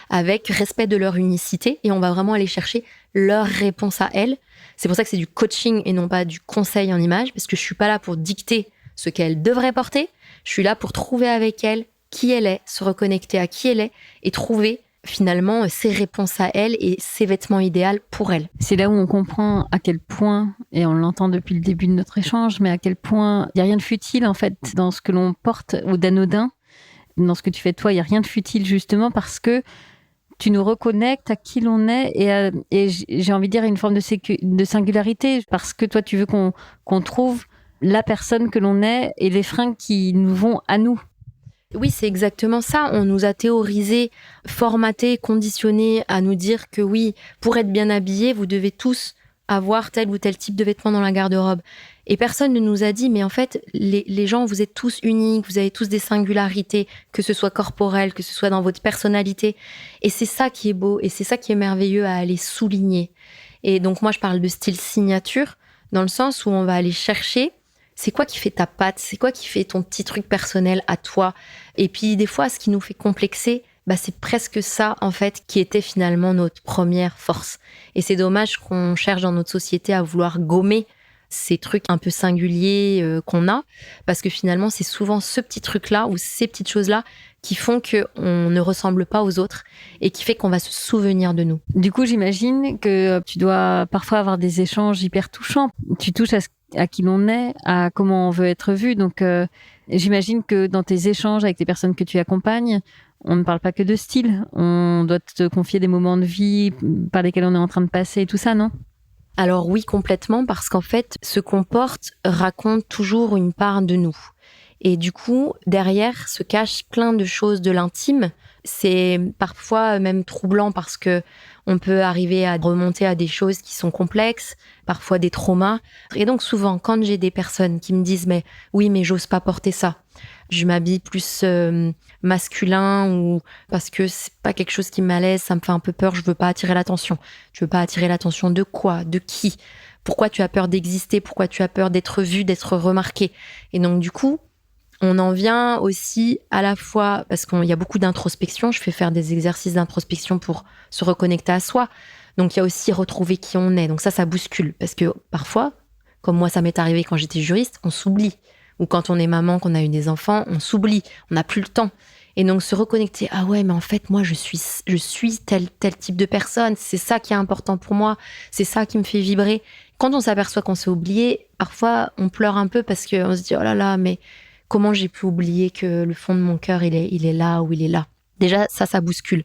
avec respect de leur unicité, et on va vraiment aller chercher leur réponse à elles. C'est pour ça que c'est du coaching et non pas du conseil en image, parce que je suis pas là pour dicter ce qu'elles devraient porter, je suis là pour trouver avec elles qui elle est, se reconnecter à qui elle est, et trouver finalement ses réponses à elle et ses vêtements idéaux pour elle. C'est là où on comprend à quel point, et on l'entend depuis le début de notre échange, mais à quel point il n'y a rien de futile en fait dans ce que l'on porte ou d'anodin. Dans ce que tu fais de toi, il n'y a rien de futile justement parce que tu nous reconnectes à qui l'on est et j'ai envie de dire une forme de singularité parce que toi tu veux qu'on trouve la personne que l'on est et les fringues qui nous vont à nous. Oui, c'est exactement ça. On nous a théorisé, formaté, conditionné à nous dire que oui, pour être bien habillé, vous devez tous avoir tel ou tel type de vêtements dans la garde-robe. Et personne ne nous a dit, mais en fait, les gens, vous êtes tous uniques, vous avez tous des singularités, que ce soit corporelles, que ce soit dans votre personnalité. Et c'est ça qui est beau, et c'est ça qui est merveilleux à aller souligner. Et donc moi, je parle de style signature, dans le sens où on va aller chercher, c'est quoi qui fait ta patte, c'est quoi qui fait ton petit truc personnel à toi. Et puis des fois, ce qui nous fait complexer, c'est presque ça, en fait, qui était finalement notre première force. Et c'est dommage qu'on cherche dans notre société à vouloir gommer ces trucs un peu singuliers qu'on a, parce que finalement, c'est souvent ce petit truc-là ou ces petites choses-là qui font qu'on ne ressemble pas aux autres et qui fait qu'on va se souvenir de nous. Du coup, j'imagine que tu dois parfois avoir des échanges hyper touchants. Tu touches à qui l'on est, à comment on veut être vu. Donc, j'imagine que dans tes échanges avec les personnes que tu accompagnes, on ne parle pas que de style. On doit te confier des moments de vie par lesquels on est en train de passer et tout ça, non ? Alors oui, complètement, parce qu'en fait, ce qu'on porte raconte toujours une part de nous. Et du coup, derrière se cachent plein de choses de l'intime. C'est parfois même troublant parce que on peut arriver à remonter à des choses qui sont complexes, parfois des traumas. Et donc souvent, quand j'ai des personnes qui me disent « mais oui, mais j'ose pas porter ça », je m'habille plus masculin ou parce que c'est pas quelque chose qui m'alaise, ça me fait un peu peur, je veux pas attirer l'attention. Je veux pas attirer l'attention de quoi ? De qui ? Pourquoi tu as peur d'exister ? Pourquoi tu as peur d'être vu, d'être remarqué ? Et donc du coup, on en vient aussi à la fois, parce qu'il y a beaucoup d'introspection, je fais faire des exercices d'introspection pour se reconnecter à soi. Donc il y a aussi retrouver qui on est. Donc ça bouscule. Parce que parfois, comme moi ça m'est arrivé quand j'étais juriste, on s'oublie. Ou quand on est maman, qu'on a eu des enfants, on s'oublie. On n'a plus le temps. Et donc se reconnecter, ah ouais, mais en fait moi je suis tel type de personne. C'est ça qui est important pour moi. C'est ça qui me fait vibrer. Quand on s'aperçoit qu'on s'est oublié, parfois on pleure un peu parce qu'on se dit, oh là là, mais comment j'ai pu oublier que le fond de mon cœur, il est là ou il est là. Déjà, ça bouscule.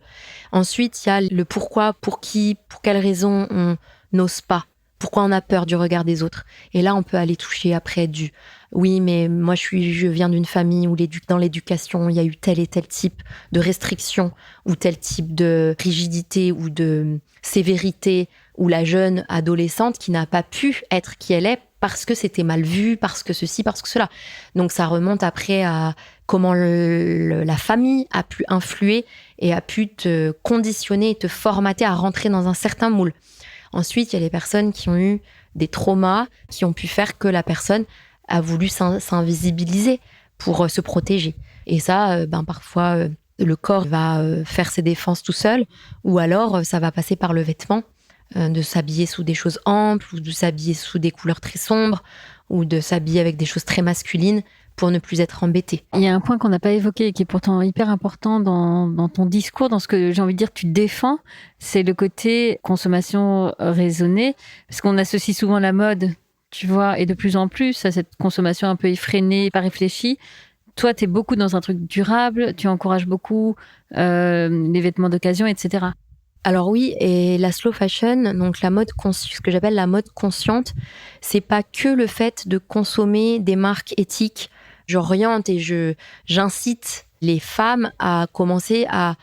Ensuite, il y a le pourquoi, pour qui, pour quelle raison on n'ose pas. Pourquoi on a peur du regard des autres. Et là, on peut aller toucher après du « oui, mais moi, je viens d'une famille où dans l'éducation, il y a eu tel et tel type de restriction ou tel type de rigidité ou de sévérité ou la jeune adolescente qui n'a pas pu être qui elle est parce que c'était mal vu, parce que ceci, parce que cela. » Donc, ça remonte après à comment la famille a pu influer et a pu te conditionner et te formater à rentrer dans un certain moule. Ensuite, il y a les personnes qui ont eu des traumas qui ont pu faire que la personne a voulu s'invisibiliser pour se protéger. Et ça, parfois, le corps va faire ses défenses tout seul, ou alors ça va passer par le vêtement, de s'habiller sous des choses amples, ou de s'habiller sous des couleurs très sombres, ou de s'habiller avec des choses très masculines pour ne plus être embêté. Il y a un point qu'on n'a pas évoqué et qui est pourtant hyper important dans ton discours, dans ce que j'ai envie de dire tu défends, c'est le côté consommation raisonnée, parce qu'on associe souvent la mode, tu vois, et de plus en plus à cette consommation un peu effrénée, pas réfléchie. Toi, tu es beaucoup dans un truc durable, tu encourages beaucoup les vêtements d'occasion, etc. Alors oui, et la slow fashion, donc ce que j'appelle la mode consciente, c'est pas que le fait de consommer des marques éthiques. J'oriente et j'incite les femmes à commencer à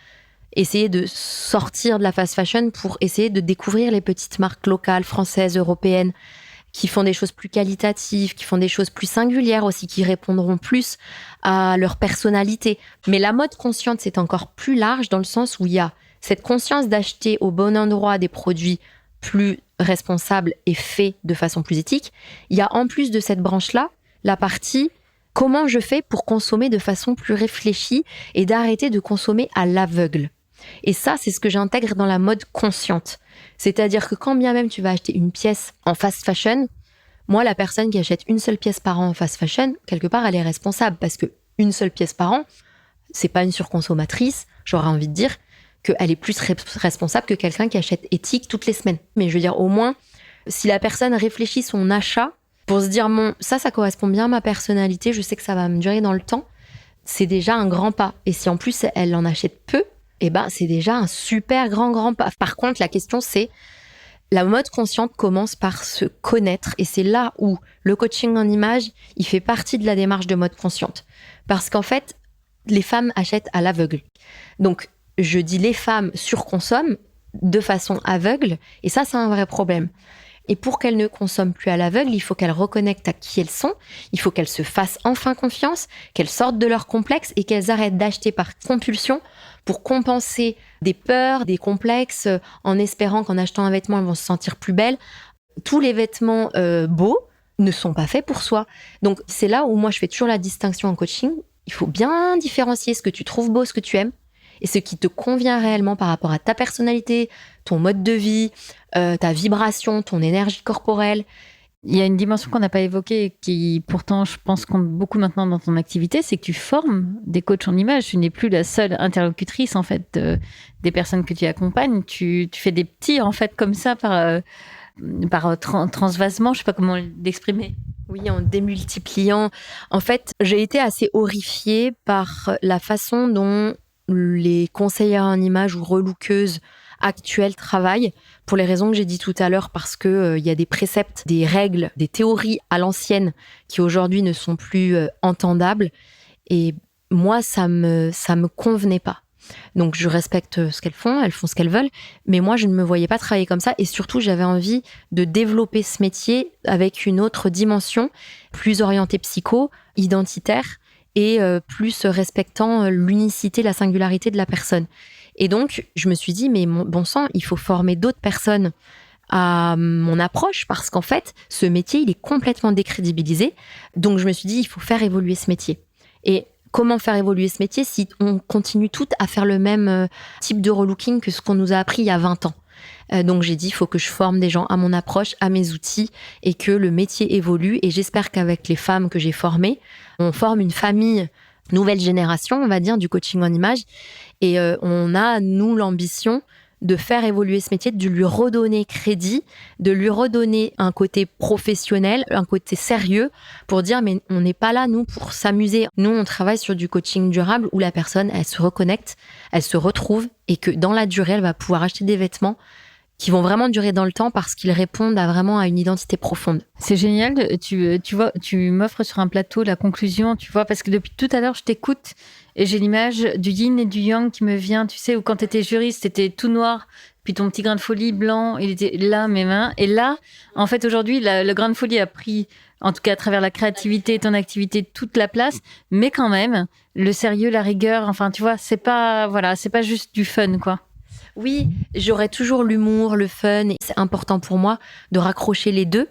essayer de sortir de la fast fashion pour essayer de découvrir les petites marques locales, françaises, européennes, qui font des choses plus qualitatives, qui font des choses plus singulières aussi, qui répondront plus à leur personnalité. Mais la mode consciente, c'est encore plus large dans le sens où il y a cette conscience d'acheter au bon endroit des produits plus responsables et faits de façon plus éthique. Il y a en plus de cette branche-là, la partie comment je fais pour consommer de façon plus réfléchie et d'arrêter de consommer à l'aveugle. Et ça, c'est ce que j'intègre dans la mode consciente. C'est-à-dire que quand bien même tu vas acheter une pièce en fast fashion, moi, la personne qui achète une seule pièce par an en fast fashion, quelque part, elle est responsable parce que une seule pièce par an, c'est pas une surconsommatrice, j'aurais envie de dire qu'elle est plus responsable que quelqu'un qui achète éthique toutes les semaines. Mais je veux dire, au moins, si la personne réfléchit son achat pour se dire, ça correspond bien à ma personnalité, je sais que ça va me durer dans le temps, c'est déjà un grand pas. Et si en plus, elle en achète peu, c'est déjà un super grand pas. Par contre, la question, c'est la mode consciente commence par se connaître. Et c'est là où le coaching en image, il fait partie de la démarche de mode consciente. Parce qu'en fait, les femmes achètent à l'aveugle. Donc, je dis les femmes surconsomment de façon aveugle. Et ça, c'est un vrai problème. Et pour qu'elles ne consomment plus à l'aveugle, il faut qu'elles reconnectent à qui elles sont, il faut qu'elles se fassent enfin confiance, qu'elles sortent de leur complexe et qu'elles arrêtent d'acheter par compulsion pour compenser des peurs, des complexes, en espérant qu'en achetant un vêtement, elles vont se sentir plus belles. Tous les vêtements beaux ne sont pas faits pour soi. Donc c'est là où moi je fais toujours la distinction en coaching. Il faut bien différencier ce que tu trouves beau, ce que tu aimes, et ce qui te convient réellement par rapport à ta personnalité, ton mode de vie, ta vibration, ton énergie corporelle. Il y a une dimension qu'on n'a pas évoquée et qui, pourtant, je pense, compte beaucoup maintenant dans ton activité, c'est que tu formes des coachs en image. Tu n'es plus la seule interlocutrice, en fait, des personnes que tu accompagnes. Tu fais des petits, en fait, comme ça, par transvasement, je ne sais pas comment l'exprimer. Oui, en démultipliant. En fait, j'ai été assez horrifiée par la façon dont les conseillères en image ou relookeuses actuelles travaillent, pour les raisons que j'ai dit tout à l'heure, parce que y a des préceptes, des règles, des théories à l'ancienne qui aujourd'hui ne sont plus entendables. Et moi, ça me convenait pas. Donc je respecte ce qu'elles font ce qu'elles veulent, mais moi je ne me voyais pas travailler comme ça, et surtout j'avais envie de développer ce métier avec une autre dimension, plus orientée psycho, identitaire, et plus respectant l'unicité, la singularité de la personne. Et donc, je me suis dit, mais bon sang, il faut former d'autres personnes à mon approche, parce qu'en fait, ce métier, il est complètement décrédibilisé. Donc, je me suis dit, il faut faire évoluer ce métier. Et comment faire évoluer ce métier si on continue toutes à faire le même type de relooking que ce qu'on nous a appris il y a 20 ans ? Donc j'ai dit, il faut que je forme des gens à mon approche, à mes outils, et que le métier évolue. Et j'espère qu'avec les femmes que j'ai formées, on forme une famille, nouvelle génération, on va dire, du coaching en image. Et on a, nous, l'ambition de faire évoluer ce métier, de lui redonner crédit, de lui redonner un côté professionnel, un côté sérieux, pour dire, mais on n'est pas là, nous, pour s'amuser. Nous, on travaille sur du coaching durable où la personne, elle se reconnecte, elle se retrouve, et que dans la durée, elle va pouvoir acheter des vêtements qui vont vraiment durer dans le temps parce qu'ils répondent vraiment à une identité profonde. C'est génial. Tu vois, tu m'offres sur un plateau la conclusion, tu vois, parce que depuis tout à l'heure, je t'écoute et j'ai l'image du yin et du yang qui me vient, tu sais, où quand tu étais juriste, t'étais tout noir, puis ton petit grain de folie blanc, il était là, mes mains. Et là, en fait, aujourd'hui, le grain de folie a pris, en tout cas à travers la créativité, ton activité, toute la place, mais quand même, le sérieux, la rigueur, enfin, tu vois, c'est pas juste du fun, quoi. Oui, j'aurai toujours l'humour, le fun, et c'est important pour moi de raccrocher les deux.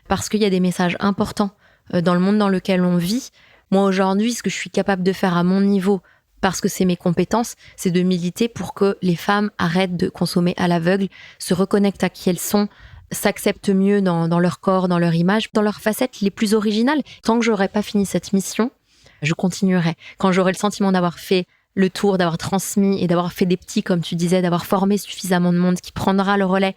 parce qu'il y a des messages importants dans le monde dans lequel on vit. Moi, aujourd'hui, ce que je suis capable de faire à mon niveau, parce que c'est mes compétences, c'est de militer pour que les femmes arrêtent de consommer à l'aveugle, se reconnectent à qui elles sont, s'acceptent mieux dans leur corps, dans leur image, dans leurs facettes les plus originales. Tant que j'aurais pas fini cette mission, je continuerai. Quand j'aurai le sentiment d'avoir fait le tour, d'avoir transmis et d'avoir fait des petits, comme tu disais, d'avoir formé suffisamment de monde qui prendra le relais,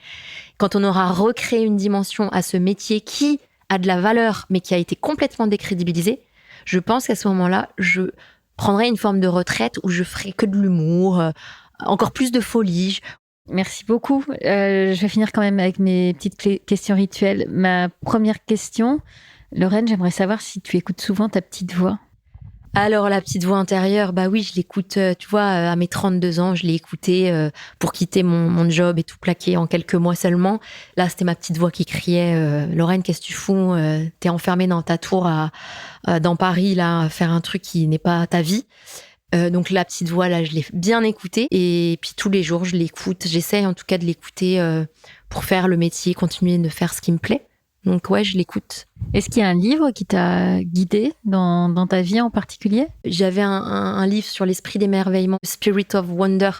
quand on aura recréé une dimension à ce métier qui a de la valeur, mais qui a été complètement décrédibilisé, je pense qu'à ce moment-là, je prendrai une forme de retraite où je ferai que de l'humour, encore plus de folie. Merci beaucoup. Je vais finir quand même avec mes petites questions rituelles. Ma première question, Lorraine, j'aimerais savoir si tu écoutes souvent ta petite voix. Alors, la petite voix intérieure, bah oui, je l'écoute, tu vois, à mes 32 ans, je l'ai écoutée pour quitter mon job et tout plaquer en quelques mois seulement. Là, c'était ma petite voix qui criait « Lorraine, qu'est-ce que tu fous ? T'es enfermée dans ta tour dans Paris, là, à faire un truc qui n'est pas ta vie. » Donc, la petite voix, là, je l'ai bien écoutée. Et puis, tous les jours, je l'écoute. J'essaie, en tout cas, de l'écouter pour faire le métier, continuer de faire ce qui me plaît. Donc ouais, je l'écoute. Est-ce qu'il y a un livre qui t'a guidé dans ta vie en particulier ? J'avais un livre sur l'esprit d'émerveillement, Spirit of Wonder.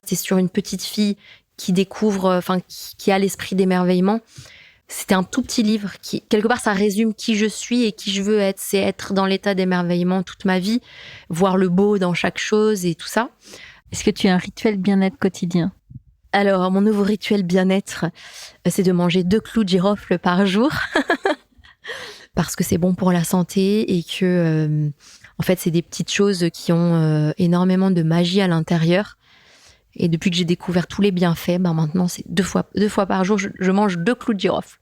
C'est sur une petite fille qui découvre, qui a l'esprit d'émerveillement. C'était un tout petit livre qui, quelque part, ça résume qui je suis et qui je veux être. C'est être dans l'état d'émerveillement toute ma vie, voir le beau dans chaque chose et tout ça. Est-ce que tu as un rituel bien-être quotidien ? Alors, mon nouveau rituel bien-être, c'est de manger 2 clous de girofle par jour. Parce que c'est bon pour la santé et que, en fait, c'est des petites choses qui ont énormément de magie à l'intérieur. Et depuis que j'ai découvert tous les bienfaits, maintenant, c'est 2 fois par jour, je mange 2 clous de girofle.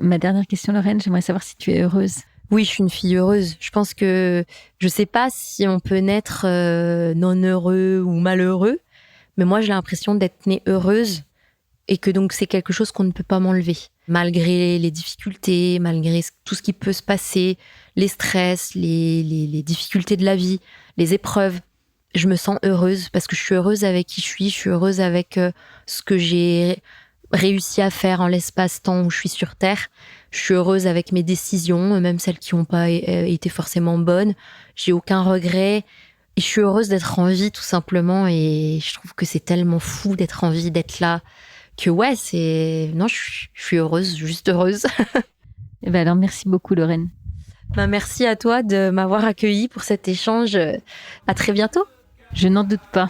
Ma dernière question, Lorraine, j'aimerais savoir si tu es heureuse. Oui, je suis une fille heureuse. Je pense que je sais pas si on peut naître non heureux ou malheureux. Mais moi, j'ai l'impression d'être née heureuse et que donc c'est quelque chose qu'on ne peut pas m'enlever. Malgré les difficultés, malgré tout ce qui peut se passer, les stress, les difficultés de la vie, les épreuves, je me sens heureuse parce que je suis heureuse avec qui je suis heureuse avec ce que j'ai réussi à faire en l'espace-temps où je suis sur Terre. Je suis heureuse avec mes décisions, même celles qui n'ont pas été forcément bonnes. J'ai aucun regret. Et je suis heureuse d'être en vie, tout simplement. Et je trouve que c'est tellement fou d'être en vie, d'être là, que ouais, Non, je suis heureuse, juste heureuse. Et ben alors, merci beaucoup, Lorraine. Merci à toi de m'avoir accueillie pour cet échange. À très bientôt. Je n'en doute pas.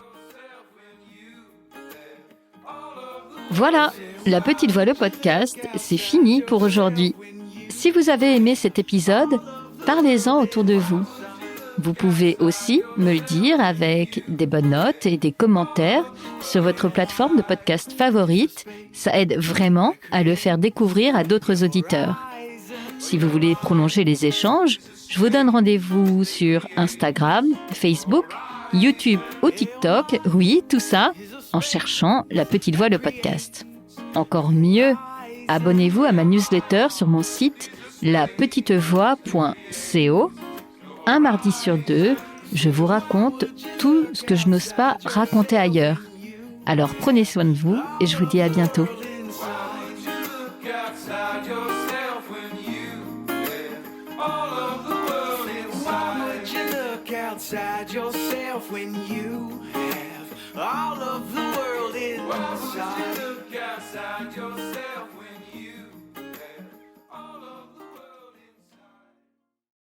Voilà, La Petite Voix, le podcast, c'est fini pour aujourd'hui. Si vous avez aimé cet épisode, parlez-en autour de vous. Vous pouvez aussi me le dire avec des bonnes notes et des commentaires sur votre plateforme de podcast favorite. Ça aide vraiment à le faire découvrir à d'autres auditeurs. Si vous voulez prolonger les échanges, je vous donne rendez-vous sur Instagram, Facebook, YouTube ou TikTok. Oui, tout ça en cherchant La Petite Voix, le podcast. Encore mieux, abonnez-vous à ma newsletter sur mon site lapetitevoix.co. Un mardi sur 2, je vous raconte tout ce que je n'ose pas raconter ailleurs. Alors prenez soin de vous et je vous dis à bientôt. Outside yourself when you have all of the world inside. Why would you look outside yourself?